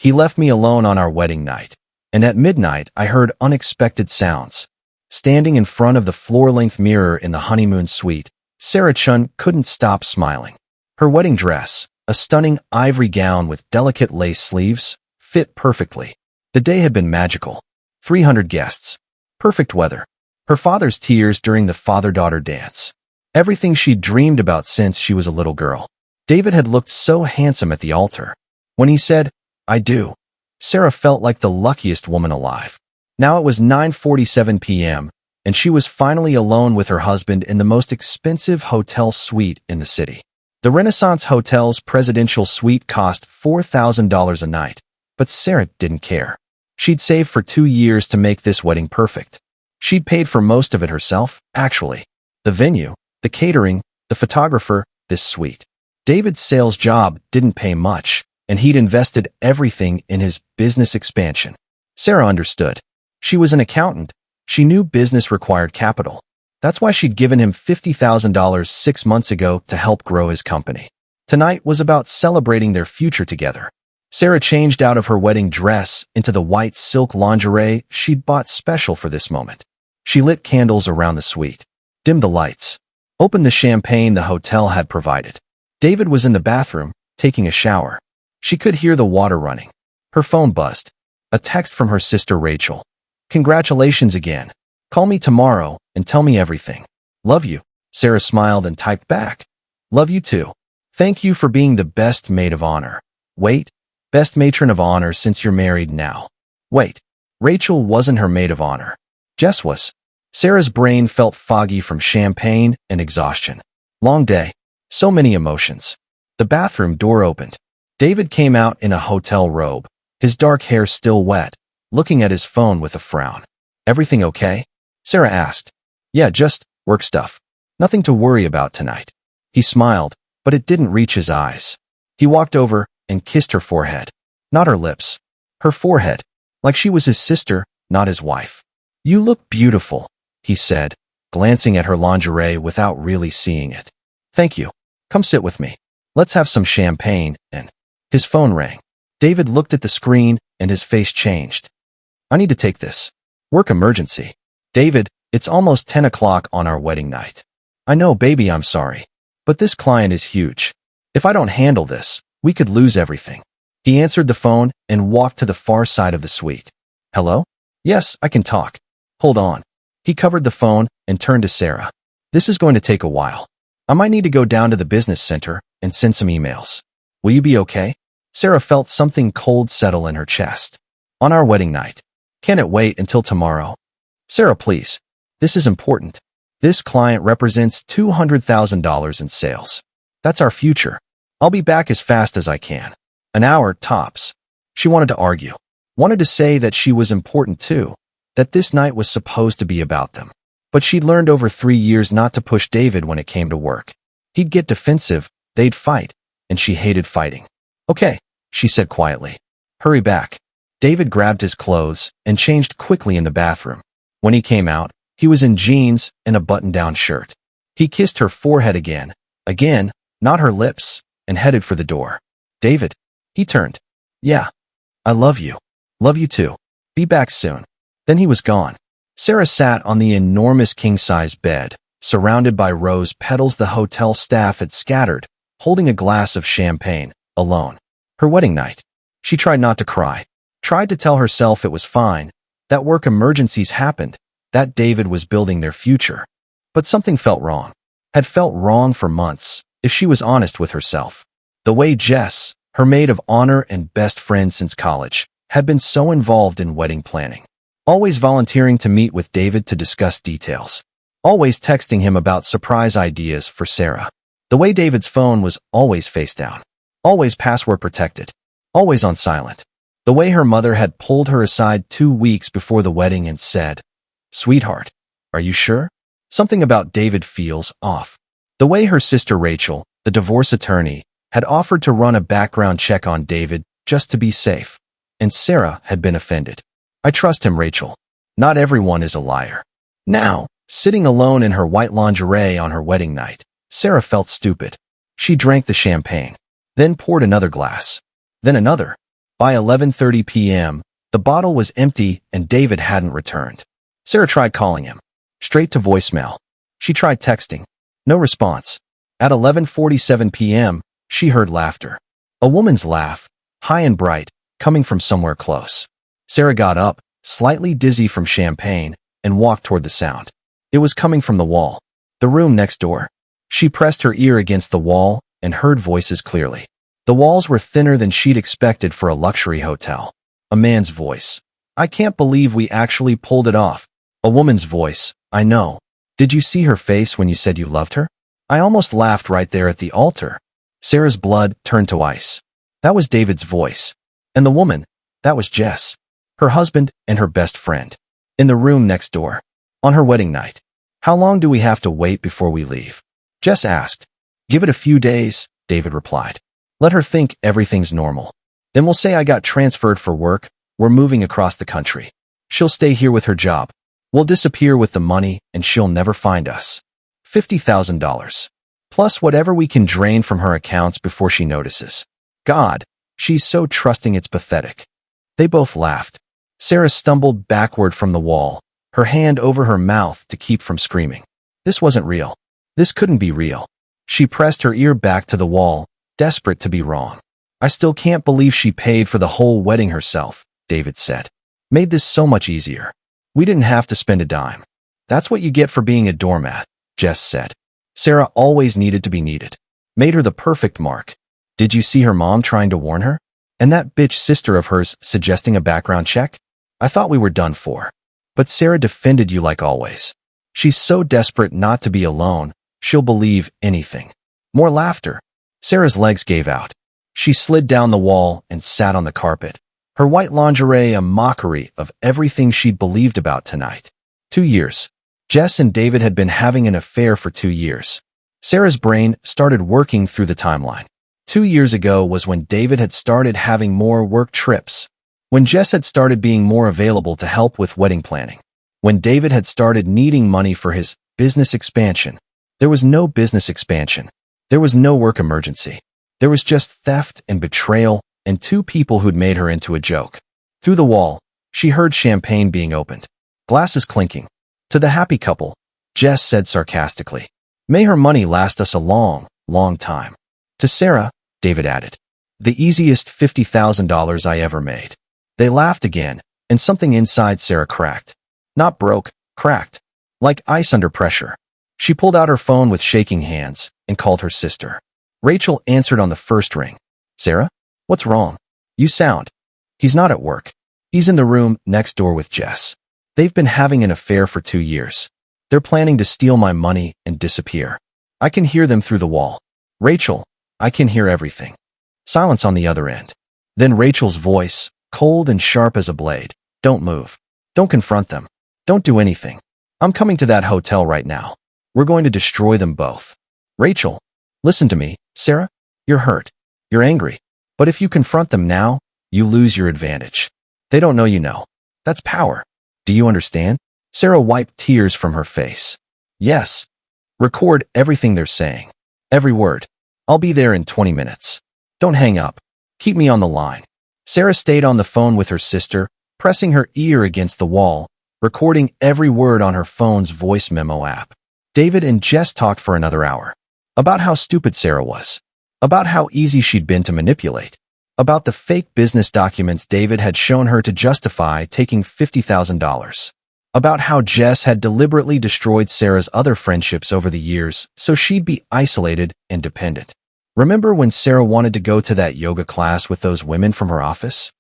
He left me alone on our wedding night, and at midnight I heard unexpected sounds. Standing in front of the floor-length mirror in the honeymoon suite, Sarah Chen couldn't stop smiling. Her wedding dress, a stunning ivory gown with delicate lace sleeves, fit perfectly. The day had been magical. 300 guests. Perfect weather. Her father's tears during the father-daughter dance. Everything she'd dreamed about since she was a little girl. David had looked so handsome at the altar. When he said, "I do," Sarah felt like the luckiest woman alive. Now it was 9:47 p.m., and she was finally alone with her husband in the most expensive hotel suite in the city. The Renaissance Hotel's presidential suite cost $4,000 a night, but Sarah didn't care. She'd saved for 2 years to make this wedding perfect. She'd paid for most of it herself, actually. The venue, the catering, the photographer, this suite. David's sales job didn't pay much, and he'd invested everything in his business expansion. Sarah understood. She was an accountant. She knew business required capital. That's why she'd given him $50,000 6 months ago to help grow his company. Tonight was about celebrating their future together. Sarah changed out of her wedding dress into the white silk lingerie she'd bought special for this moment. She lit candles around the suite, dimmed the lights, opened the champagne the hotel had provided. David was in the bathroom, taking a shower. She could hear the water running. Her phone buzzed. A text from her sister Rachel. "Congratulations again. Call me tomorrow and tell me everything. Love you." Sarah smiled and typed back, "Love you too. Thank you for being the best maid of honor." Wait, best matron of honor since you're married now. Wait, Rachel wasn't her maid of honor. Jess was. Sarah's brain felt foggy from champagne and exhaustion. Long day. So many emotions. The bathroom door opened. David came out in a hotel robe, his dark hair still wet, looking at his phone with a frown. "Everything okay?" Sarah asked. "Yeah, just work stuff. Nothing to worry about tonight." He smiled, but it didn't reach his eyes. He walked over and kissed her forehead. Not her lips. Her forehead. Like she was his sister, not his wife. "You look beautiful," he said, glancing at her lingerie without really seeing it. "Thank you. Come sit with me. Let's have some champagne," and his phone rang. David looked at the screen and his face changed. "I need to take this. Work emergency." "David, it's almost 10 o'clock on our wedding night." "I know, baby, I'm sorry. But this client is huge. If I don't handle this, we could lose everything." He answered the phone and walked to the far side of the suite. "Hello? Yes, I can talk. Hold on." He covered the phone and turned to Sarah. "This is going to take a while. I might need to go down to the business center and send some emails. Will you be okay?" Sarah felt something cold settle in her chest. "On our wedding night. Can it wait until tomorrow?" "Sarah, please. This is important. This client represents $200,000 in sales. That's our future. I'll be back as fast as I can. An hour, tops." She wanted to argue. Wanted to say that she was important too, that this night was supposed to be about them. But she'd learned over 3 years not to push David when it came to work. He'd get defensive, they'd fight, and she hated fighting. "Okay," she said quietly. "Hurry back." David grabbed his clothes and changed quickly in the bathroom. When he came out, he was in jeans and a button-down shirt. He kissed her forehead again, not her lips, and headed for the door. "David." He turned. "Yeah. I love you. Love you too. Be back soon." Then he was gone. Sarah sat on the enormous king-size bed, surrounded by rose petals the hotel staff had scattered, holding a glass of champagne, alone. Her wedding night. She tried not to cry. Tried to tell herself it was fine, that work emergencies happened, that David was building their future. But something felt wrong. Had felt wrong for months, if she was honest with herself. The way Jess, her maid of honor and best friend since college, had been so involved in wedding planning. Always volunteering to meet with David to discuss details. Always texting him about surprise ideas for Sarah. The way David's phone was always face down. Always password protected. Always on silent. The way her mother had pulled her aside 2 weeks before the wedding and said, "Sweetheart, are you sure? Something about David feels off." The way her sister Rachel, the divorce attorney, had offered to run a background check on David just to be safe. And Sarah had been offended. "I trust him, Rachel. Not everyone is a liar." Now, sitting alone in her white lingerie on her wedding night, Sarah felt stupid. She drank the champagne, then poured another glass, then another. By 11:30 p.m., the bottle was empty and David hadn't returned. Sarah tried calling him. Straight to voicemail. She tried texting. No response. At 11:47 p.m., she heard laughter. A woman's laugh, high and bright, coming from somewhere close. Sarah got up, slightly dizzy from champagne, and walked toward the sound. It was coming from the wall, the room next door. She pressed her ear against the wall and heard voices clearly. The walls were thinner than she'd expected for a luxury hotel. A man's voice. "I can't believe we actually pulled it off." A woman's voice. "I know. Did you see her face when you said you loved her? I almost laughed right there at the altar." Sarah's blood turned to ice. That was David's voice. And the woman, that was Jess, her husband and her best friend, in the room next door, on her wedding night. "How long do we have to wait before we leave?" Jess asked. "Give it a few days," David replied. "Let her think everything's normal. Then we'll say I got transferred for work. We're moving across the country. She'll stay here with her job. We'll disappear with the money and she'll never find us. $50,000. Plus whatever we can drain from her accounts before she notices. God, she's so trusting it's pathetic." They both laughed. Sarah stumbled backward from the wall, her hand over her mouth to keep from screaming. This wasn't real. This couldn't be real. She pressed her ear back to the wall, desperate to be wrong. "I still can't believe she paid for the whole wedding herself," David said. "Made this so much easier. We didn't have to spend a dime." "That's what you get for being a doormat," Jess said. Sarah always needed to be needed. Made her the perfect mark. Did you see her mom trying to warn her? And that bitch sister of hers suggesting a background check? I thought we were done for. But Sarah defended you like always. She's so desperate not to be alone, she'll believe anything." More laughter. Sarah's legs gave out. She slid down the wall and sat on the carpet, her white lingerie a mockery of everything she'd believed about tonight. 2 years. Jess and David had been having an affair for 2 years. Sarah's brain started working through the timeline. 2 years ago was when David had started having more work trips, when Jess had started being more available to help with wedding planning, when David had started needing money for his business expansion. There was no business expansion. There was no work emergency. There was just theft and betrayal and 2 people who'd made her into a joke. Through the wall, she heard champagne being opened, glasses clinking. To the happy couple, Jess said sarcastically, "May her money last us a long, long time." To Sarah, David added, "The easiest $50,000 I ever made." They laughed again, and something inside Sarah cracked. Not broke, cracked. Like ice under pressure. She pulled out her phone with shaking hands and called her sister. Rachel answered on the first ring. "Sarah? What's wrong? You sound." "He's not at work. He's in the room next door with Jess. They've been having an affair for 2 years. They're planning to steal my money and disappear. I can hear them through the wall." "Rachel, I can hear everything." Silence on the other end. Then Rachel's voice, cold and sharp as a blade. "Don't move. Don't confront them. Don't do anything. I'm coming to that hotel right now. We're going to destroy them both." "Rachel, listen to me, Sarah. You're hurt. You're angry. But if you confront them now, you lose your advantage. They don't know you know. That's power. Do you understand?" Sarah wiped tears from her face. "Yes. Record everything they're saying. Every word. I'll be there in 20 minutes. Don't hang up. Keep me on the line." Sarah stayed on the phone with her sister, pressing her ear against the wall, recording every word on her phone's voice memo app. David and Jess talked for another hour. About how stupid Sarah was. About how easy she'd been to manipulate. About the fake business documents David had shown her to justify taking $50,000. About how Jess had deliberately destroyed Sarah's other friendships over the years so she'd be isolated and dependent. Remember when Sarah wanted to go to that yoga class with those women from her office?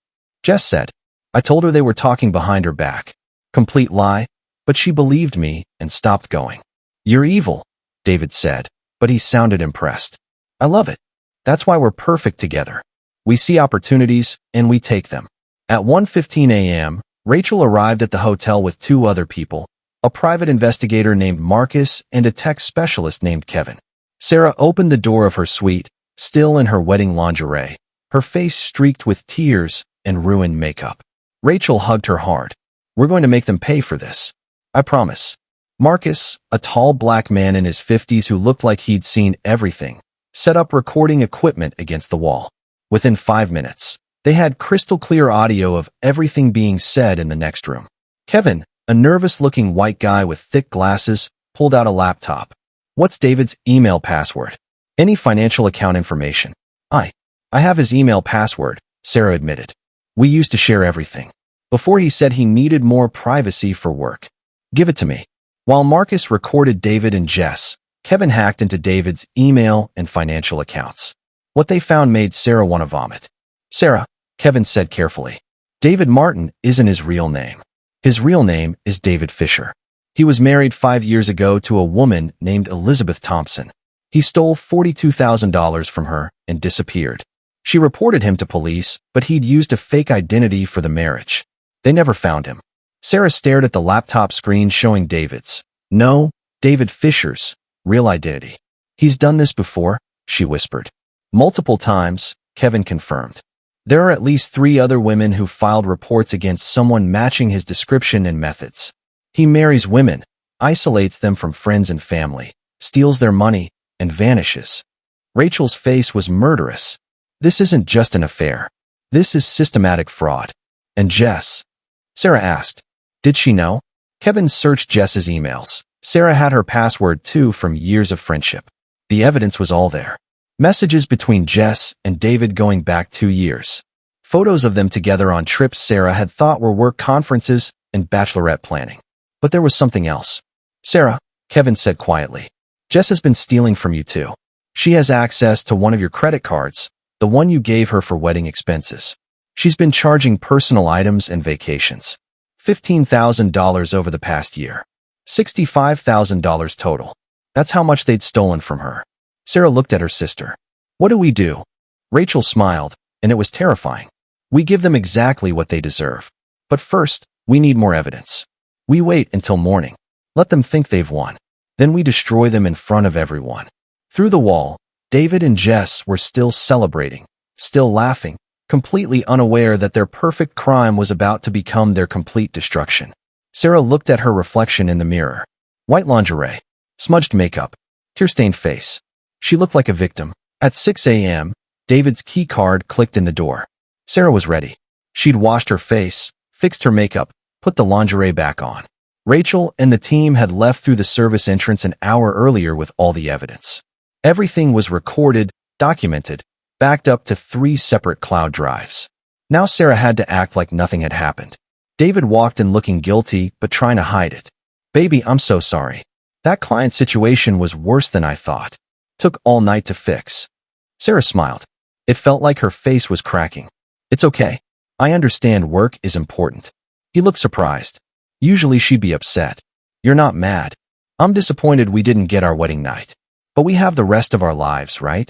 Jess said, "I told her they were talking behind her back." Complete lie, but she believed me and stopped going. "You're evil," David said, but he sounded impressed. "I love it. That's why we're perfect together. We see opportunities and we take them." At 1:15 a.m., Rachel arrived at the hotel with 2 other people, a private investigator named Marcus and a tech specialist named Kevin. Sarah opened the door of her suite, still in her wedding lingerie, her face streaked with tears and ruined makeup. Rachel hugged her hard. "We're going to make them pay for this. I promise." Marcus, a tall black man in his 50s who looked like he'd seen everything, set up recording equipment against the wall. Within 5 minutes, They had crystal-clear audio of everything being said in the next room. Kevin, a nervous-looking white guy with thick glasses, pulled out a laptop. What's David's email password? Any financial account information? I have his email password, Sarah admitted. We used to share everything. Before he said he needed more privacy for work. Give it to me. While Marcus recorded David and Jess, Kevin hacked into David's email and financial accounts. What they found made Sarah want to vomit. Sarah, Kevin said carefully. David Martin isn't his real name. His real name is David Fisher. He was married 5 years ago to a woman named Elizabeth Thompson. He stole $42,000 from her and disappeared. She reported him to police, but he'd used a fake identity for the marriage. They never found him. Sarah stared at the laptop screen showing David Fisher's real identity. He's done this before, she whispered. Multiple times, Kevin confirmed. There are at least 3 other women who filed reports against someone matching his description and methods. He marries women, isolates them from friends and family, steals their money, and vanishes. Rachel's face was murderous. This isn't just an affair. This is systematic fraud. And Jess? Sarah asked. Did she know? Kevin searched Jess's emails. Sarah had her password too from years of friendship. The evidence was all there. Messages between Jess and David going back 2 years. Photos of them together on trips Sarah had thought were work conferences and bachelorette planning. But there was something else. Sarah, Kevin said quietly. Jess has been stealing from you too. She has access to one of your credit cards, the one you gave her for wedding expenses. She's been charging personal items and vacations. $15,000 over the past year. $65,000 total. That's how much they'd stolen from her. Sarah looked at her sister. What do we do? Rachel smiled, and it was terrifying. We give them exactly what they deserve. But first, we need more evidence. We wait until morning. Let them think they've won. Then we destroy them in front of everyone. Through the wall, David and Jess were still celebrating, still laughing, completely unaware that their perfect crime was about to become their complete destruction. Sarah looked at her reflection in the mirror. White lingerie, smudged makeup, tear-stained face. She looked like a victim. At 6 a.m., David's key card clicked in the door. Sarah was ready. She'd washed her face, fixed her makeup, put the lingerie back on. Rachel and the team had left through the service entrance an hour earlier with all the evidence. Everything was recorded, documented, backed up to 3 separate cloud drives. Now Sarah had to act like nothing had happened. David walked in looking guilty, but trying to hide it. Baby, I'm so sorry. That client situation was worse than I thought. Took all night to fix. Sarah smiled. It felt like her face was cracking. It's okay. I understand work is important. He looked surprised. Usually she'd be upset. You're not mad. I'm disappointed we didn't get our wedding night. But we have the rest of our lives, right?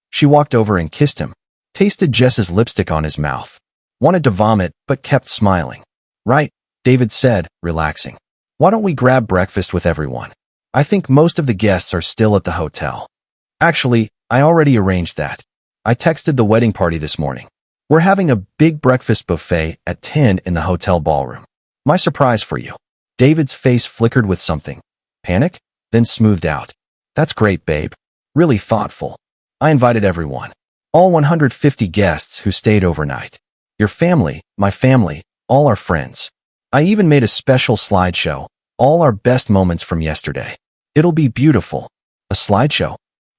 She walked over and kissed him. Tasted Jess's lipstick on his mouth. Wanted to vomit, but kept smiling. Right, David said, relaxing. Why don't we grab breakfast with everyone? I think most of the guests are still at the hotel. Actually, I already arranged that. I texted the wedding party this morning. We're having a big breakfast buffet at 10 in the hotel ballroom. My surprise for you. David's face flickered with something. Panic? Then smoothed out. That's great, babe. Really thoughtful. I invited everyone. All 150 guests who stayed overnight. Your family, my family, all our friends. I even made a special slideshow, all our best moments from yesterday. It'll be beautiful. A slideshow?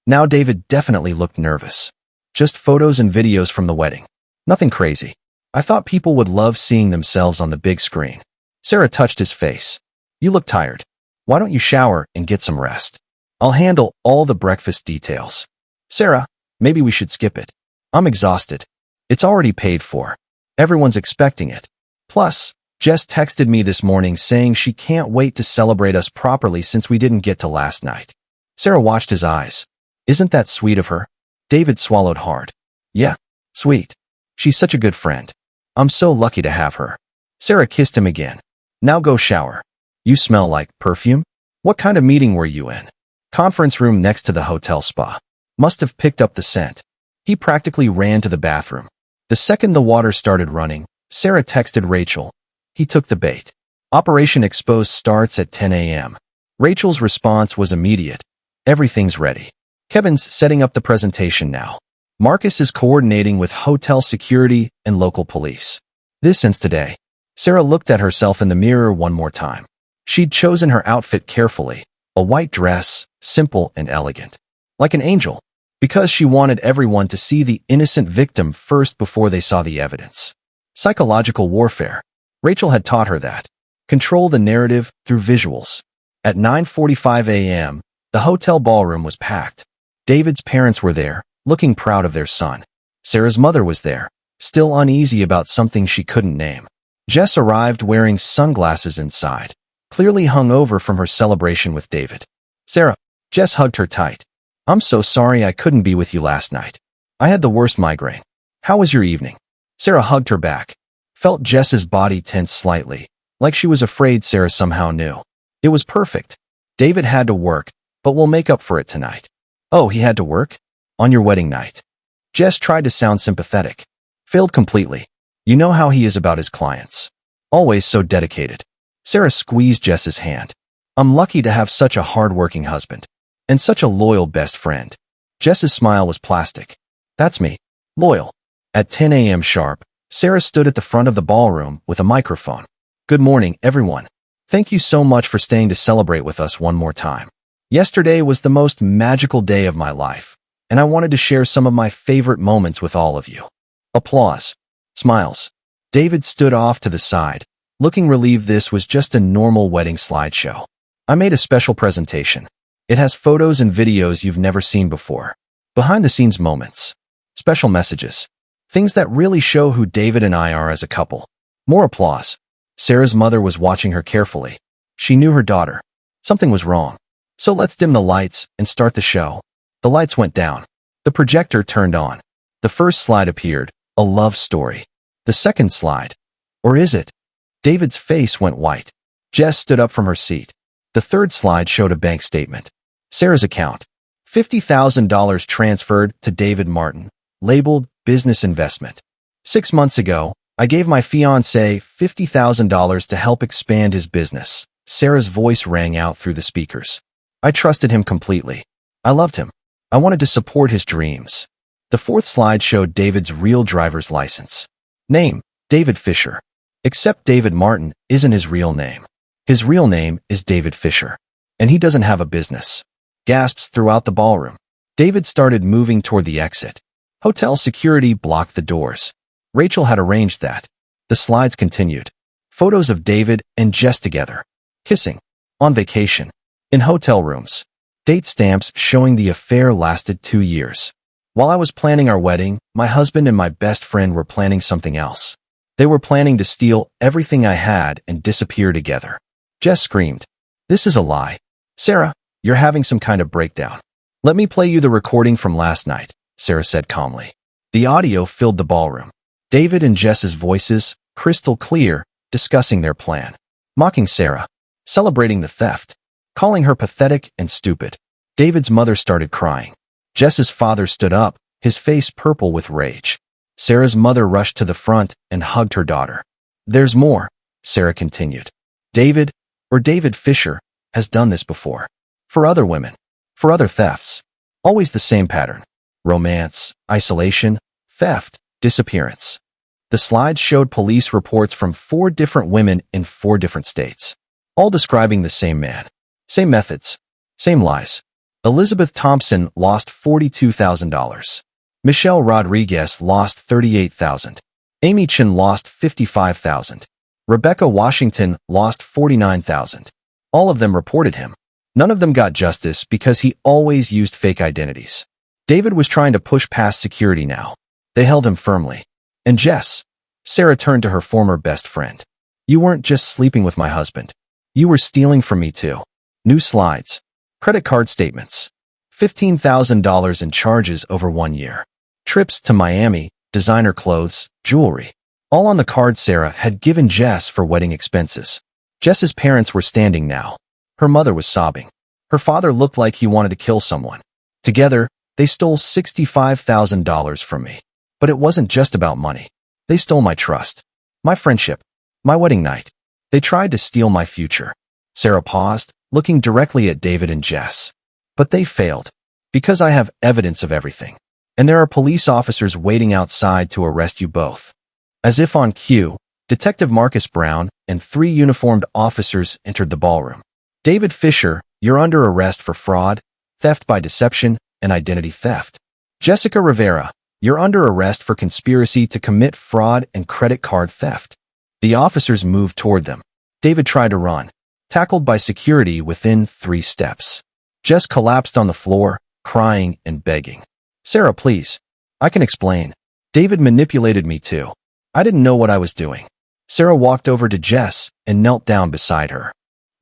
Now David definitely looked nervous. Just photos and videos from the wedding. Nothing crazy. I thought people would love seeing themselves on the big screen. Sarah touched his face. You look tired. Why don't you shower and get some rest? I'll handle all the breakfast details. Sarah, maybe we should skip it. I'm exhausted. It's already paid for. Everyone's expecting it. Plus, Jess texted me this morning saying she can't wait to celebrate us properly since we didn't get to last night. Sarah watched his eyes. Isn't that sweet of her? David swallowed hard. Yeah, sweet. She's such a good friend. I'm so lucky to have her. Sarah kissed him again. Now go shower. You smell like perfume? What kind of meeting were you in? Conference room next to the hotel spa. Must have picked up the scent. He practically ran to the bathroom. The second the water started running, Sarah texted Rachel. He took the bait. Operation Exposed starts at 10 a.m. Rachel's response was immediate. Everything's ready. Kevin's setting up the presentation now. Marcus is coordinating with hotel security and local police. This ends today. Sarah looked at herself in the mirror one more time. She'd chosen her outfit carefully, a white dress, simple and elegant, like an angel, because she wanted everyone to see the innocent victim first before they saw the evidence. Psychological warfare. Rachel had taught her that. Control the narrative through visuals. At 9:45 a.m., the hotel ballroom was packed. David's parents were there, looking proud of their son. Sarah's mother was there, still uneasy about something she couldn't name. Jess arrived wearing sunglasses inside, clearly hungover from her celebration with David. Sarah. Jess hugged her tight. I'm so sorry I couldn't be with you last night. I had the worst migraine. How was your evening? Sarah hugged her back. Felt Jess's body tense slightly, like she was afraid Sarah somehow knew. It was perfect. David had to work, but we'll make up for it tonight. Oh, he had to work? On your wedding night. Jess tried to sound sympathetic. Failed completely. You know how he is about his clients. Always so dedicated. Sarah squeezed Jess's hand. I'm lucky to have such a hard-working husband. And such a loyal best friend. Jess's smile was plastic. That's me. Loyal. At 10 a.m. sharp, Sarah stood at the front of the ballroom with a microphone. Good morning, everyone. Thank you so much for staying to celebrate with us one more time. Yesterday was the most magical day of my life, and I wanted to share some of my favorite moments with all of you. Applause. Smiles. David stood off to the side, looking relieved this was just a normal wedding slideshow. I made a special presentation. It has photos and videos you've never seen before. Behind-the-scenes moments. Special messages. Things that really show who David and I are as a couple. More applause. Sarah's mother was watching her carefully. She knew her daughter. Something was wrong. So let's dim the lights and start the show. The lights went down. The projector turned on. The first slide appeared, a love story. The second slide. Or is it? David's face went white. Jess stood up from her seat. The third slide showed a bank statement. Sarah's account. $50,000 transferred to David Martin, labeled business investment. 6 months ago, I gave my fiancé $50,000 to help expand his business. Sarah's voice rang out through the speakers. I trusted him completely. I loved him. I wanted to support his dreams. The fourth slide showed David's real driver's license. Name, David Fisher. Except David Martin isn't his real name. His real name is David Fisher. And he doesn't have a business. Gasps throughout the ballroom. David started moving toward the exit. Hotel security blocked the doors. Rachel had arranged that. The slides continued. Photos of David and Jess together. Kissing. On vacation. In hotel rooms. Date stamps showing the affair lasted 2 years. While I was planning our wedding, my husband and my best friend were planning something else. They were planning to steal everything I had and disappear together. Jess screamed. This is a lie. Sarah, you're having some kind of breakdown. Let me play you the recording from last night, Sarah said calmly. The audio filled the ballroom. David and Jess's voices, crystal clear, discussing their plan. Mocking Sarah. Celebrating the theft. Calling her pathetic and stupid. David's mother started crying. Jess's father stood up, his face purple with rage. Sarah's mother rushed to the front and hugged her daughter. There's more, Sarah continued. David, or David Fisher, has done this before. For other women. For other thefts. Always the same pattern. Romance, isolation, theft, disappearance. The slides showed police reports from 4 different women in 4 different states. All describing the same man. Same methods. Same lies. Elizabeth Thompson lost $42,000. Michelle Rodriguez lost $38,000. Amy Chen lost $55,000. Rebecca Washington lost $49,000. All of them reported him. None of them got justice because he always used fake identities. David was trying to push past security now. They held him firmly. And Jess. Sarah turned to her former best friend. You weren't just sleeping with my husband. You were stealing from me too. New slides. Credit card statements. $15,000 in charges over 1 year. Trips to Miami, designer clothes, jewelry. All on the card Sarah had given Jess for wedding expenses. Jess's parents were standing now. Her mother was sobbing. Her father looked like he wanted to kill someone. Together, they stole $65,000 from me. But it wasn't just about money. They stole my trust. My friendship. My wedding night. They tried to steal my future. Sarah paused, looking directly at David and Jess. But they failed. Because I have evidence of everything. and there are police officers waiting outside to arrest you both. As if on cue, Detective Marcus Brown and 3 uniformed officers entered the ballroom. David Fisher, you're under arrest for fraud, theft by deception, and identity theft. Jessica Rivera, you're under arrest for conspiracy to commit fraud and credit card theft. The officers moved toward them. David tried to run, tackled by security within 3 steps. Jess collapsed on the floor, crying and begging. Sarah, please. I can explain. David manipulated me too. I didn't know what I was doing. Sarah walked over to Jess and knelt down beside her.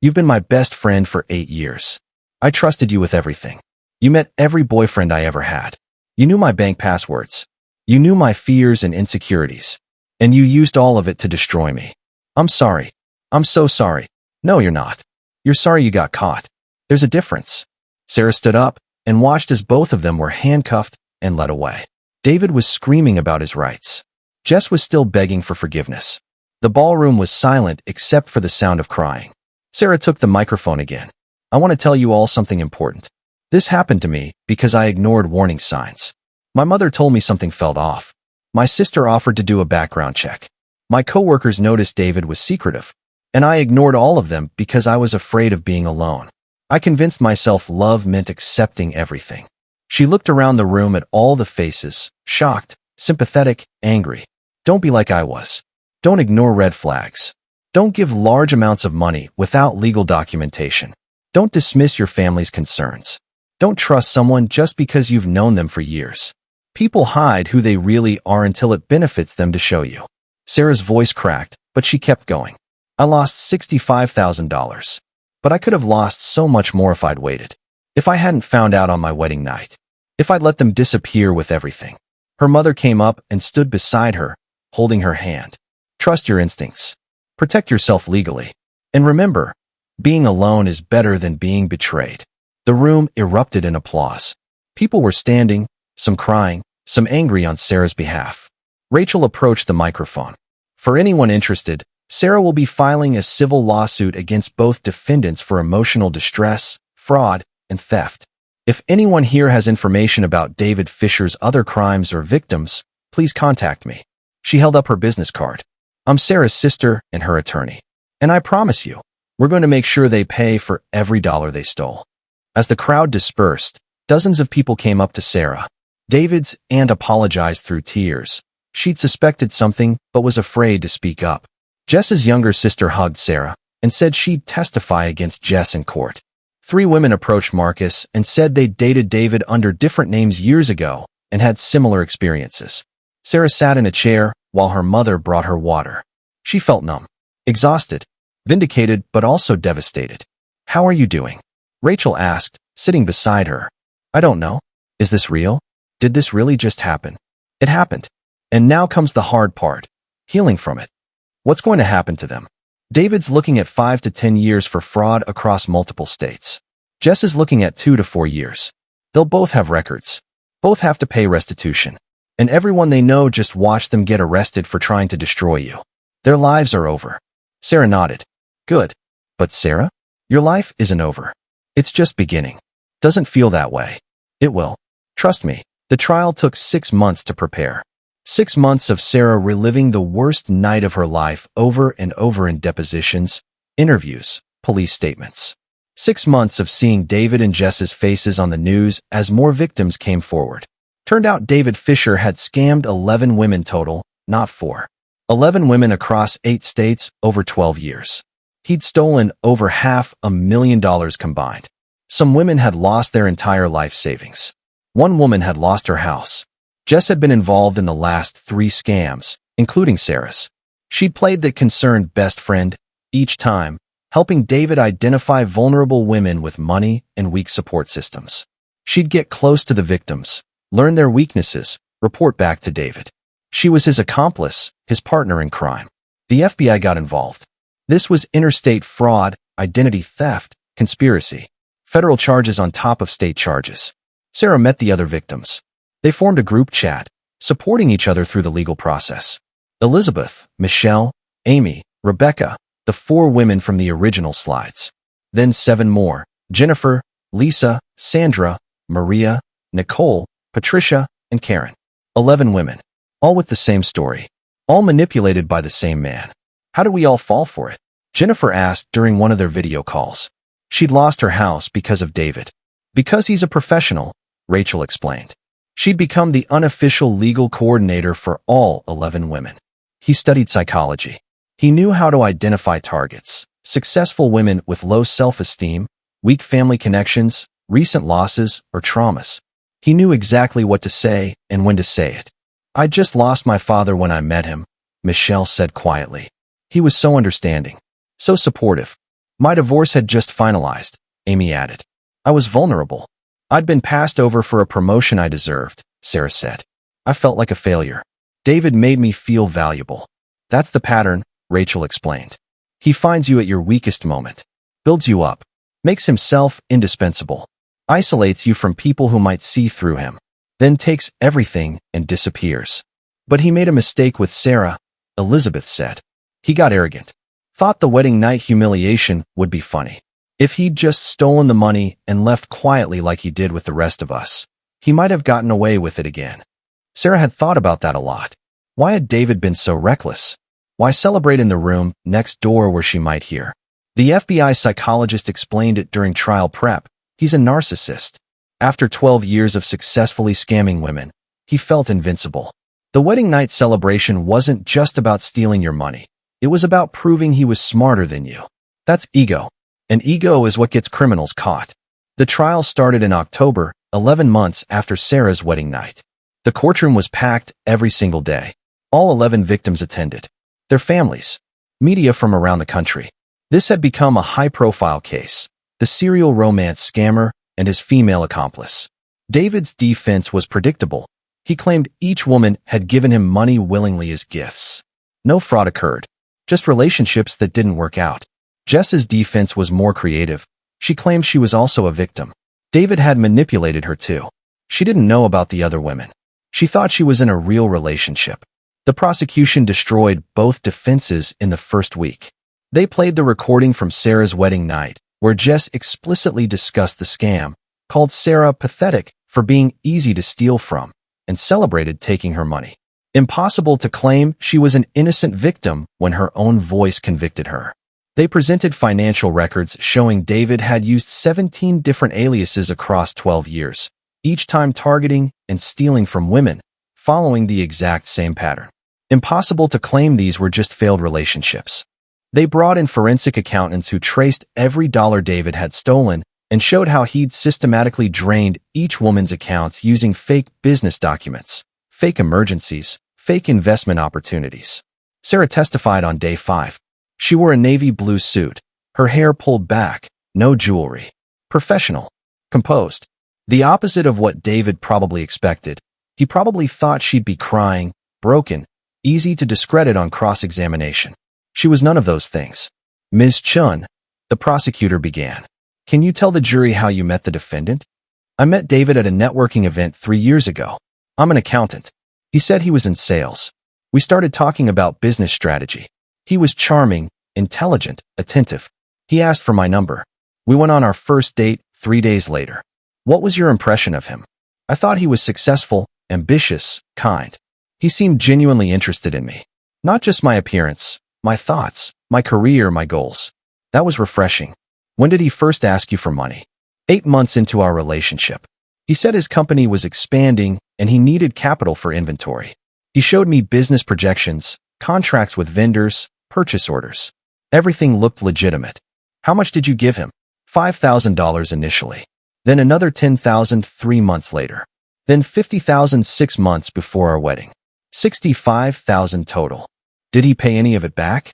You've been my best friend for 8 years. I trusted you with everything. You met every boyfriend I ever had. You knew my bank passwords. You knew my fears and insecurities. And you used all of it to destroy me. I'm sorry. I'm so sorry. No, you're not. You're sorry you got caught. There's a difference. Sarah stood up and watched as both of them were handcuffed and led away. David was screaming about his rights. Jess was still begging for forgiveness. The ballroom was silent except for the sound of crying. Sarah took the microphone again. I want to tell you all something important. This happened to me because I ignored warning signs. My mother told me something felt off. My sister offered to do a background check. My coworkers noticed David was secretive, and I ignored all of them because I was afraid of being alone. I convinced myself love meant accepting everything. She looked around the room at all the faces, shocked, sympathetic, angry. Don't be like I was. Don't ignore red flags. Don't give large amounts of money without legal documentation. Don't dismiss your family's concerns. Don't trust someone just because you've known them for years. People hide who they really are until it benefits them to show you. Sarah's voice cracked, but she kept going. I lost $65,000. But I could have lost so much more if I'd waited. If I hadn't found out on my wedding night. If I'd let them disappear with everything. Her mother came up and stood beside her, holding her hand. Trust your instincts. Protect yourself legally. And remember, being alone is better than being betrayed. The room erupted in applause. People were standing, some crying, some angry on Sarah's behalf. Rachel approached the microphone. For anyone interested, Sarah will be filing a civil lawsuit against both defendants for emotional distress, fraud, and theft. If anyone here has information about David Fisher's other crimes or victims, please contact me. She held up her business card. I'm Sarah's sister and her attorney. And I promise you, we're going to make sure they pay for every dollar they stole. As the crowd dispersed, dozens of people came up to Sarah. David's aunt apologized through tears. She'd suspected something, but was afraid to speak up. Jess's younger sister hugged Sarah and said she'd testify against Jess in court. 3 women approached Marcus and said they'd dated David under different names years ago and had similar experiences. Sarah sat in a chair while her mother brought her water. She felt numb, exhausted, vindicated, but also devastated. How are you doing? Rachel asked, sitting beside her. I don't know. Is this real? Did this really just happen? It happened. And now comes the hard part, healing from it. What's going to happen to them? David's looking at 5 to 10 years for fraud across multiple states. Jess is looking at 2 to 4 years. They'll both have records. Both have to pay restitution. And everyone they know just watched them get arrested for trying to destroy you. Their lives are over. Sarah nodded. Good. But Sarah, your life isn't over. It's just beginning. Doesn't feel that way. It will. Trust me. The trial took 6 months to prepare. 6 months of Sarah reliving the worst night of her life over and over in depositions, interviews, police statements. 6 months of seeing David and Jess's faces on the news as more victims came forward. Turned out David Fisher had scammed 11 women total, not 4. 11 women across 8 states over 12 years. He'd stolen over $500,000 combined. Some women had lost their entire life savings. One woman had lost her house. Jess had been involved in the last 3 scams, including Sarah's. She'd played the concerned best friend, each time, helping David identify vulnerable women with money and weak support systems. She'd get close to the victims, learn their weaknesses, report back to David. She was his accomplice, his partner in crime. The FBI got involved. This was interstate fraud, identity theft, conspiracy. Federal charges on top of state charges. Sarah met the other victims. They formed a group chat, supporting each other through the legal process. Elizabeth, Michelle, Amy, Rebecca, the 4 women from the original slides. Then 7 more, Jennifer, Lisa, Sandra, Maria, Nicole, Patricia, and and Karen. 11 women. All with the same story. All manipulated by the same man. How did we all fall for it? Jennifer asked during one of their video calls. She'd lost her house because of David. Because he's a professional, Rachel explained. She'd become the unofficial legal coordinator for all 11 women. He studied psychology. He knew how to identify targets, successful women with low self-esteem, weak family connections, recent losses, or traumas. He knew exactly what to say and when to say it. I just lost my father when I met him, Michelle said quietly. He was so understanding, so supportive. My divorce had just finalized, Amy added. I was vulnerable. I'd been passed over for a promotion I deserved, Sarah said. I felt like a failure. David made me feel valuable. That's the pattern, Rachel explained. He finds you at your weakest moment, builds you up, makes himself indispensable, isolates you from people who might see through him, then takes everything and disappears. But he made a mistake with Sarah, Elizabeth said. He got arrogant. Thought the wedding night humiliation would be funny. If he'd just stolen the money and left quietly like he did with the rest of us, he might have gotten away with it again. Sarah had thought about that a lot. Why had David been so reckless? Why celebrate in the room next door where she might hear? The FBI psychologist explained it during trial prep. He's a narcissist. After 12 years of successfully scamming women, he felt invincible. The wedding night celebration wasn't just about stealing your money. It was about proving he was smarter than you. That's ego. And ego is what gets criminals caught. The trial started in October, 11 months after Sarah's wedding night. The courtroom was packed every single day. All 11 victims attended. Their families. Media from around the country. This had become a high-profile case. The serial romance scammer and his female accomplice. David's defense was predictable. He claimed each woman had given him money willingly as gifts. No fraud occurred. Just relationships that didn't work out. Jess's defense was more creative. She claimed she was also a victim. David had manipulated her too. She didn't know about the other women. She thought she was in a real relationship. The prosecution destroyed both defenses in the first week. They played the recording from Sarah's wedding night, where Jess explicitly discussed the scam, called Sarah pathetic for being easy to steal from, and celebrated taking her money. Impossible to claim she was an innocent victim when her own voice convicted her. They presented financial records showing David had used 17 different aliases across 12 years, each time targeting and stealing from women, following the exact same pattern. Impossible to claim these were just failed relationships. They brought in forensic accountants who traced every dollar David had stolen and showed how he'd systematically drained each woman's accounts using fake business documents, fake emergencies, fake investment opportunities. Sarah testified on day 5. She wore a navy blue suit, her hair pulled back, no jewelry. Professional. Composed. The opposite of what David probably expected. He probably thought she'd be crying, broken, easy to discredit on cross-examination. She was none of those things. Ms. Chen, the prosecutor began. Can you tell the jury how you met the defendant? I met David at a networking event 3 years ago. I'm an accountant. He said he was in sales. We started talking about business strategy. He was charming, intelligent, attentive. He asked for my number. We went on our first date 3 days later. What was your impression of him? I thought he was successful, ambitious, kind. He seemed genuinely interested in me. Not just my appearance, my thoughts, my career, my goals. That was refreshing. When did he first ask you for money? 8 months into our relationship. He said his company was expanding and he needed capital for inventory. He showed me business projections, contracts with vendors, purchase orders. Everything looked legitimate. How much did you give him? $5,000 initially. Then another $10,000 3 months later. Then $50,000 6 months before our wedding. $65,000 total. Did he pay any of it back?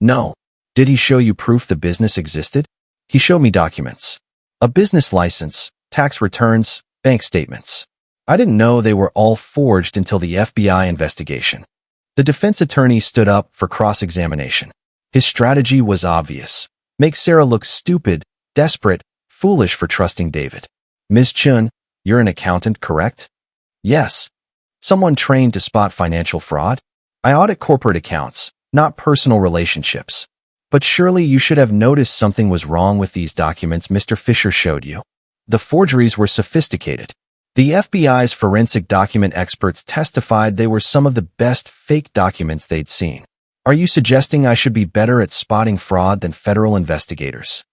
No. Did he show you proof the business existed? He showed me documents. A business license, tax returns, bank statements. I didn't know they were all forged until the FBI investigation. The defense attorney stood up for cross-examination. His strategy was obvious. Make Sarah look stupid, desperate, foolish for trusting David. Ms. Chen, you're an accountant, correct? Yes. Someone trained to spot financial fraud? I audit corporate accounts, not personal relationships. But surely you should have noticed something was wrong with these documents Mr. Fisher showed you. The forgeries were sophisticated. The FBI's forensic document experts testified they were some of the best fake documents they'd seen. Are you suggesting I should be better at spotting fraud than federal investigators?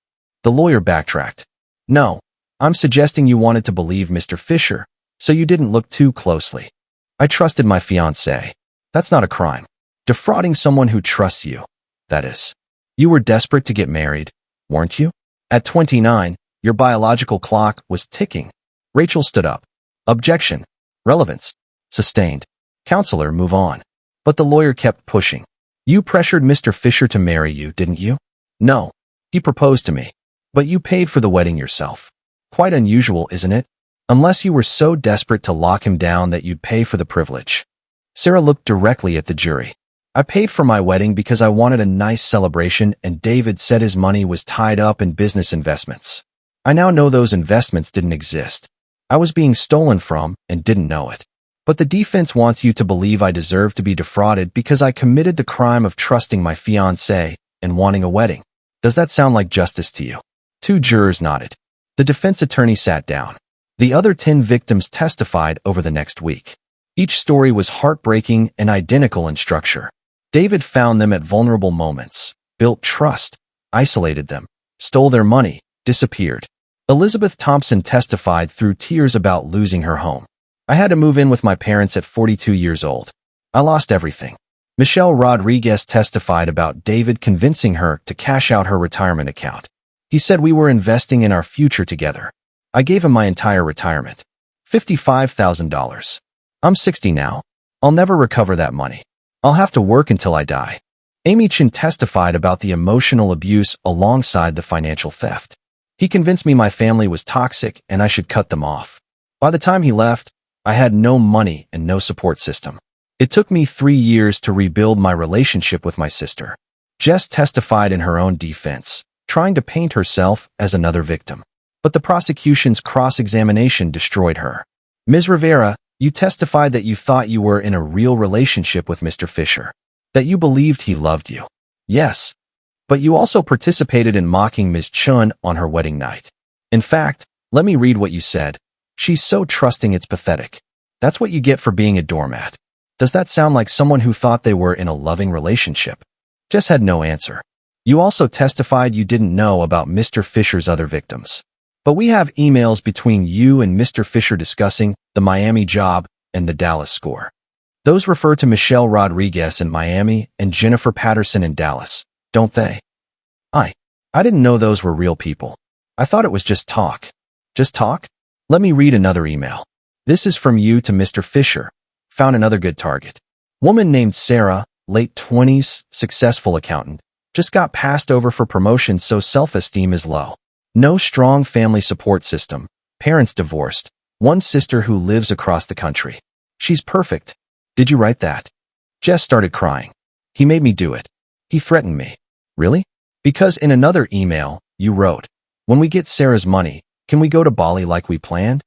The lawyer backtracked. No, I'm suggesting you wanted to believe Mr. Fisher, so you didn't look too closely. I trusted my fiancé. That's not a crime. Defrauding someone who trusts you, that is. You were desperate to get married, weren't you? At 29, your biological clock was ticking. Rachel stood up. Objection. Relevance. Sustained. Counselor, move on. But the lawyer kept pushing. You pressured Mr. Fisher to marry you, didn't you? No. He proposed to me. But you paid for the wedding yourself. Quite unusual, isn't it? Unless you were so desperate to lock him down that you'd pay for the privilege. Sarah looked directly at the jury. I paid for my wedding because I wanted a nice celebration, and David said his money was tied up in business investments. I now know those investments didn't exist. I was being stolen from and didn't know it. But the defense wants you to believe I deserve to be defrauded because I committed the crime of trusting my fiancé and wanting a wedding. Does that sound like justice to you? 2 jurors nodded. The defense attorney sat down. The other 10 victims testified over the next week. Each story was heartbreaking and identical in structure. David found them at vulnerable moments, built trust, isolated them, stole their money, disappeared. Elizabeth Thompson testified through tears about losing her home. I had to move in with my parents at 42 years old. I lost everything. Michelle Rodriguez testified about David convincing her to cash out her retirement account. He said we were investing in our future together. I gave him my entire retirement. $55,000. I'm 60 now. I'll never recover that money. I'll have to work until I die. Amy Chen testified about the emotional abuse alongside the financial theft. He convinced me my family was toxic and I should cut them off. By the time he left, I had no money and no support system. It took me 3 years to rebuild my relationship with my sister. Jess testified in her own defense, trying to paint herself as another victim. But the prosecution's cross-examination destroyed her. Ms. Rivera, you testified that you thought you were in a real relationship with Mr. Fisher, that you believed he loved you. Yes. But you also participated in mocking Ms. Chen on her wedding night. In fact, let me read what you said. She's so trusting it's pathetic. That's what you get for being a doormat. Does that sound like someone who thought they were in a loving relationship? Jess had no answer. You also testified you didn't know about Mr. Fisher's other victims. But we have emails between you and Mr. Fisher discussing the Miami job and the Dallas score. Those refer to Michelle Rodriguez in Miami and Jennifer Patterson in Dallas, don't they? I didn't know those were real people. I thought it was just talk. Just talk? Let me read another email. This is from you to Mr. Fisher. Found another good target. Woman named Sarah, late 20s, successful accountant, just got passed over for promotion so self-esteem is low. No strong family support system. Parents divorced. One sister who lives across the country. She's perfect. Did you write that? Jess started crying. He made me do it. He threatened me. Really? Because in another email, you wrote, when we get Sarah's money, can we go to Bali like we planned?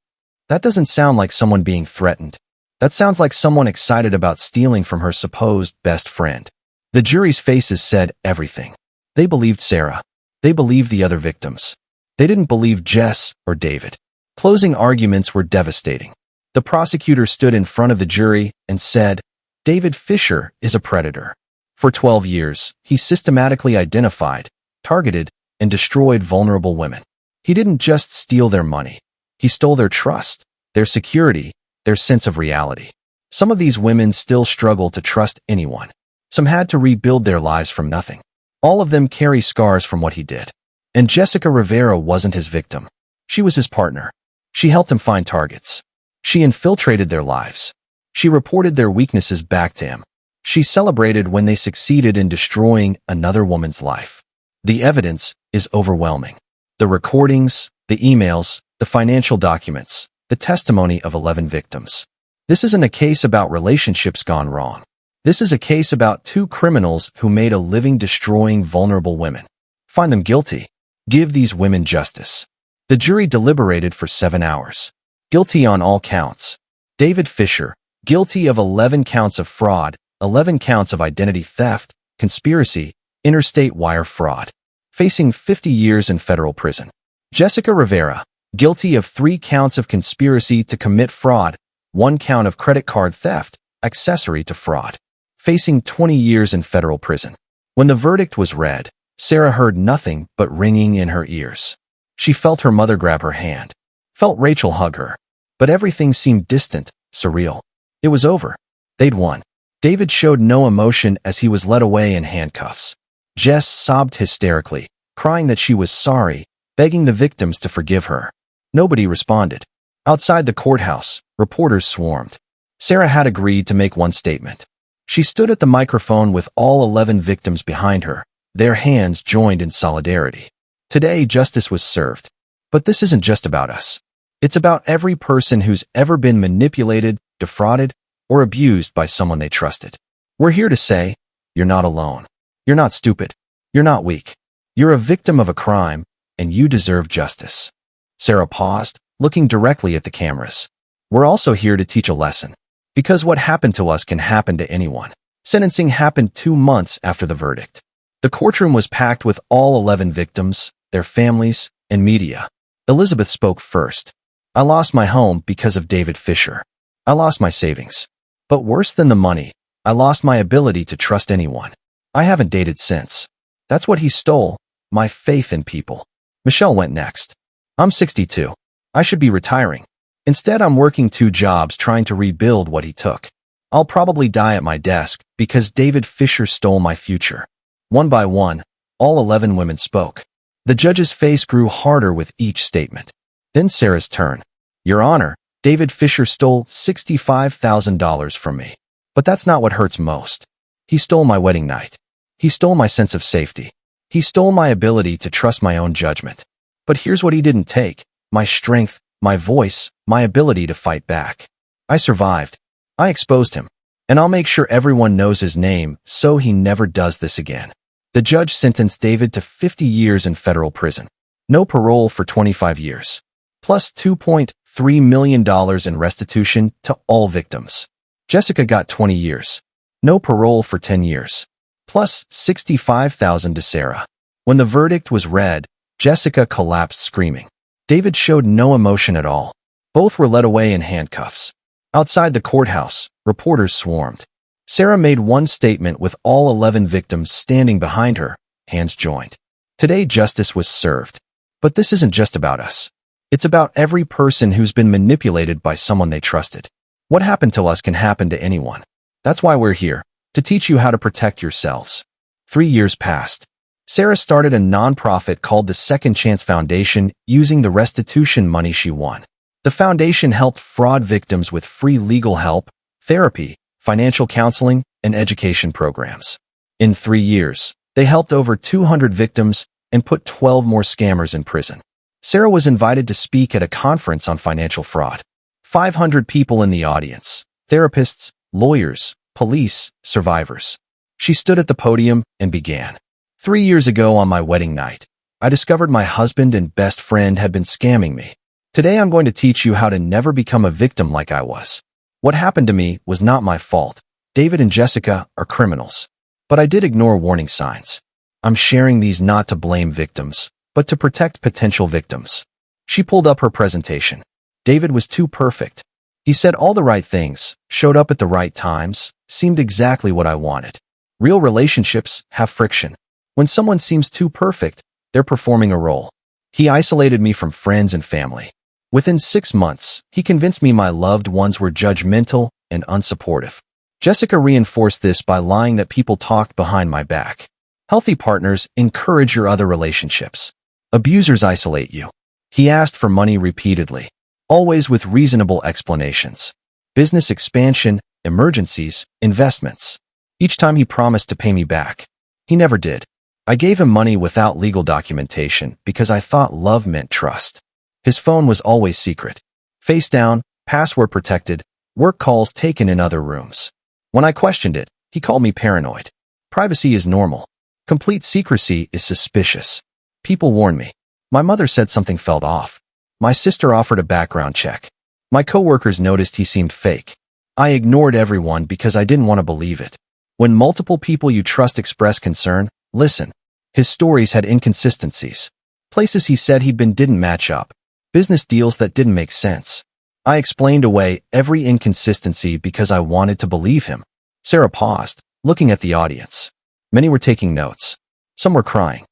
That doesn't sound like someone being threatened. That sounds like someone excited about stealing from her supposed best friend. The jury's faces said everything. They believed Sarah. They believed the other victims. They didn't believe Jess or David. Closing arguments were devastating. The prosecutor stood in front of the jury and said, David Fisher is a predator. For 12 years, he systematically identified, targeted, and destroyed vulnerable women. He didn't just steal their money. He stole their trust, their security, their sense of reality. Some of these women still struggle to trust anyone. Some had to rebuild their lives from nothing. All of them carry scars from what he did. And Jessica Rivera wasn't his victim. She was his partner. She helped him find targets. She infiltrated their lives. She reported their weaknesses back to him. She celebrated when they succeeded in destroying another woman's life. The evidence is overwhelming. The recordings, the emails, the financial documents, the testimony of 11 victims. This isn't a case about relationships gone wrong. This is a case about 2 criminals who made a living destroying vulnerable women. Find them guilty. Give these women justice. The jury deliberated for 7 hours. Guilty on all counts. David Fisher, guilty of 11 counts of fraud, 11 counts of identity theft, conspiracy, interstate wire fraud. Facing 50 years in federal prison. Jessica Rivera, guilty of 3 counts of conspiracy to commit fraud, 1 count of credit card theft, accessory to fraud, facing 20 years in federal prison. When the verdict was read, Sarah heard nothing but ringing in her ears. She felt her mother grab her hand, felt Rachel hug her, but everything seemed distant, surreal. It was over. They'd won. David showed no emotion as he was led away in handcuffs. Jess sobbed hysterically, crying that she was sorry, begging the victims to forgive her. Nobody responded. Outside the courthouse, reporters swarmed. Sarah had agreed to make one statement. She stood at the microphone with all 11 victims behind her, their hands joined in solidarity. Today, justice was served. But this isn't just about us. It's about every person who's ever been manipulated, defrauded, or abused by someone they trusted. We're here to say, you're not alone. You're not stupid. You're not weak. You're a victim of a crime, and you deserve justice. Sarah paused, looking directly at the cameras. We're also here to teach a lesson. Because what happened to us can happen to anyone. Sentencing happened 2 months after the verdict. The courtroom was packed with all 11 victims, their families, and media. Elizabeth spoke first. I lost my home because of David Fisher. I lost my savings. But worse than the money, I lost my ability to trust anyone. I haven't dated since. That's what he stole, my faith in people. Michelle went next. I'm 62. I should be retiring. Instead, I'm working 2 jobs trying to rebuild what he took. I'll probably die at my desk because David Fisher stole my future. One by one, all 11 women spoke. The judge's face grew harder with each statement. Then Sarah's turn. Your Honor, David Fisher stole $65,000 from me. But that's not what hurts most. He stole my wedding night. He stole my sense of safety. He stole my ability to trust my own judgment. But here's what he didn't take: my strength, my voice, my ability to fight back. I survived. I exposed him. And I'll make sure everyone knows his name so he never does this again. The judge sentenced David to 50 years in federal prison. No parole for 25 years. Plus $2.3 million in restitution to all victims. Jessica got 20 years. No parole for 10 years. Plus $65,000 to Sarah. When the verdict was read, Jessica collapsed screaming. David showed no emotion at all. Both were led away in handcuffs. Outside the courthouse, reporters swarmed. Sarah made one statement with all 11 victims standing behind her, hands joined. Today, justice was served. But this isn't just about us. It's about every person who's been manipulated by someone they trusted. What happened to us can happen to anyone. That's why we're here, to teach you how to protect yourselves. 3 years passed. Sarah started a nonprofit called the Second Chance Foundation using the restitution money she won. The foundation helped fraud victims with free legal help, therapy, financial counseling, and education programs. In 3 years, they helped over 200 victims and put 12 more scammers in prison. Sarah was invited to speak at a conference on financial fraud. 500 people in the audience: therapists, lawyers, police, survivors. She stood at the podium and began. 3 years ago on my wedding night, I discovered my husband and best friend had been scamming me. Today I'm going to teach you how to never become a victim like I was. What happened to me was not my fault. David and Jessica are criminals. But I did ignore warning signs. I'm sharing these not to blame victims, but to protect potential victims. She pulled up her presentation. David was too perfect. He said all the right things, showed up at the right times, seemed exactly what I wanted. Real relationships have friction. When someone seems too perfect, they're performing a role. He isolated me from friends and family. Within 6 months, he convinced me my loved ones were judgmental and unsupportive. Jessica reinforced this by lying that people talked behind my back. Healthy partners encourage your other relationships. Abusers isolate you. He asked for money repeatedly, always with reasonable explanations. Business expansion, emergencies, investments. Each time he promised to pay me back. He never did. I gave him money without legal documentation because I thought love meant trust. His phone was always secret. Face down, password protected, work calls taken in other rooms. When I questioned it, he called me paranoid. Privacy is normal. Complete secrecy is suspicious. People warned me. My mother said something felt off. My sister offered a background check. My coworkers noticed he seemed fake. I ignored everyone because I didn't want to believe it. When multiple people you trust express concern, listen. His stories had inconsistencies. Places he said he'd been didn't match up. business deals that didn't make sense. I explained away every inconsistency because I wanted to believe him. Sarah paused, looking at the audience. Many were taking notes. Some were crying.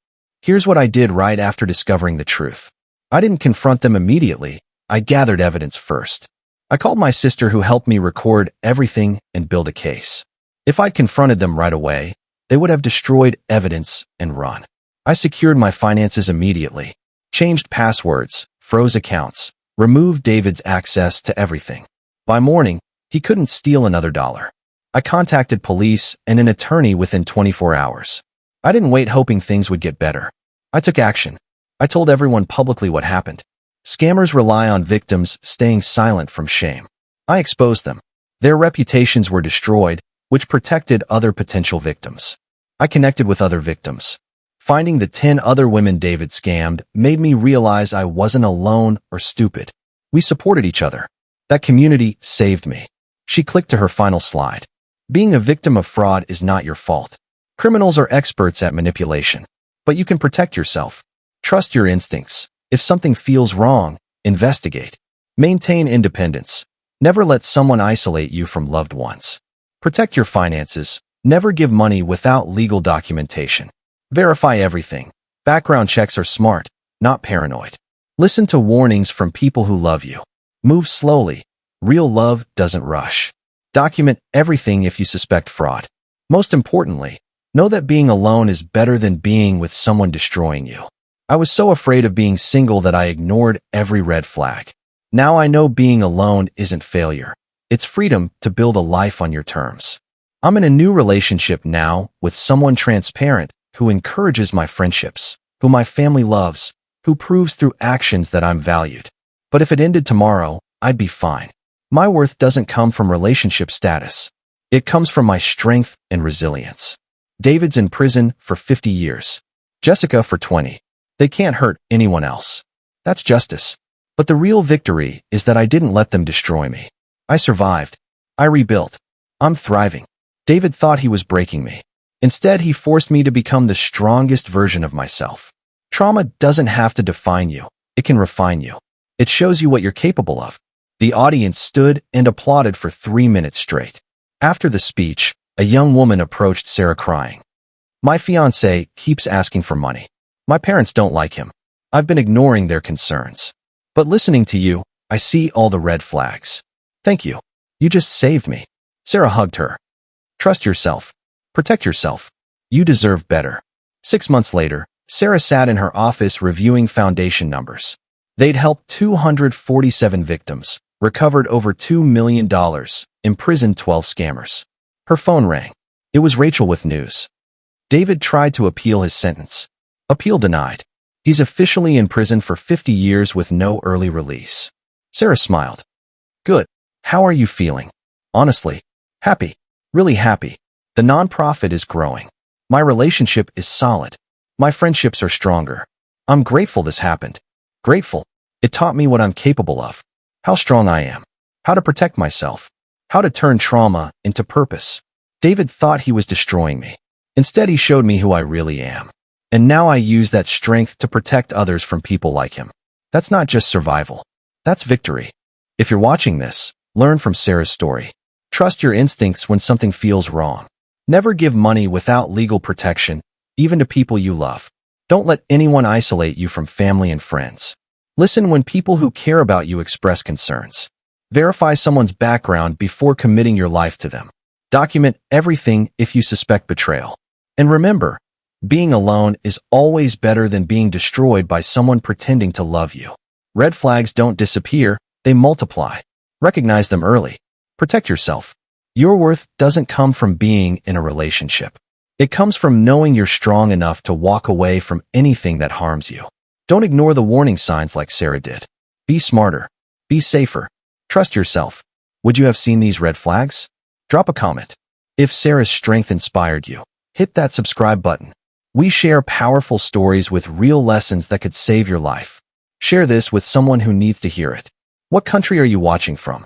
Here's what I did right after discovering the truth. I didn't confront them immediately. I gathered evidence first. I called my sister who helped me record everything and build a case. If I'd confronted them right away, they would have destroyed evidence and run. I secured my finances immediately, changed passwords, froze accounts, removed David's access to everything. By morning, he couldn't steal another dollar. I contacted police and an attorney within 24 hours. I didn't wait hoping things would get better. I took action. I told everyone publicly what happened. Scammers rely on victims staying silent from shame. I exposed them. Their reputations were destroyed, which protected other potential victims. I connected with other victims. Finding the 10 other women David scammed made me realize I wasn't alone or stupid. We supported each other. That community saved me. She clicked to her final slide. Being a victim of fraud is not your fault. Criminals are experts at manipulation. But you can protect yourself. Trust your instincts. If something feels wrong, investigate. Maintain independence. Never let someone isolate you from loved ones. Protect your finances. Never give money without legal documentation. Verify everything. Background checks are smart, not paranoid. Listen to warnings from people who love you. Move slowly. Real love doesn't rush. Document everything if you suspect fraud. Most importantly, know that being alone is better than being with someone destroying you. I was so afraid of being single that I ignored every red flag. Now I know being alone isn't failure. It's freedom to build a life on your terms. I'm in a new relationship now with someone transparent who encourages my friendships, who my family loves, who proves through actions that I'm valued. But if it ended tomorrow, I'd be fine. My worth doesn't come from relationship status. It comes from my strength and resilience. David's in prison for 50 years. Jessica for 20. They can't hurt anyone else. That's justice. But the real victory is that I didn't let them destroy me. I survived. I rebuilt. I'm thriving. David thought he was breaking me. Instead, he forced me to become the strongest version of myself. Trauma doesn't have to define you. It can refine you. It shows you what you're capable of. The audience stood and applauded for 3 minutes straight. After the speech, a young woman approached Sarah crying. My fiancé keeps asking for money. My parents don't like him. I've been ignoring their concerns. But listening to you, I see all the red flags. Thank you. You just saved me. Sarah hugged her. Trust yourself. Protect yourself. You deserve better. 6 months later, Sarah sat in her office reviewing foundation numbers. They'd helped 247 victims, recovered over $2 million, imprisoned 12 scammers. Her phone rang. It was Rachel with news. David tried to appeal his sentence. Appeal denied. He's officially in prison for 50 years with no early release. Sarah smiled. Good. How are you feeling? Honestly, happy. Really happy. The nonprofit is growing. My relationship is solid. My friendships are stronger. I'm grateful this happened. Grateful. It taught me what I'm capable of. How strong I am. How to protect myself. How to turn trauma into purpose. David thought he was destroying me. Instead, he showed me who I really am. And now I use that strength to protect others from people like him. That's not just survival. That's victory. If you're watching this, learn from Sarah's story. Trust your instincts when something feels wrong. Never give money without legal protection, even to people you love. Don't let anyone isolate you from family and friends. Listen when people who care about you express concerns. Verify someone's background before committing your life to them. Document everything if you suspect betrayal. And remember, being alone is always better than being destroyed by someone pretending to love you. Red flags don't disappear, they multiply. Recognize them early. Protect yourself. Your worth doesn't come from being in a relationship. It comes from knowing you're strong enough to walk away from anything that harms you. Don't ignore the warning signs like Sarah did. Be smarter. Be safer. Trust yourself. Would you have seen these red flags? Drop a comment. If Sarah's strength inspired you, hit that subscribe button. We share powerful stories with real lessons that could save your life. Share this with someone who needs to hear it. What country are you watching from?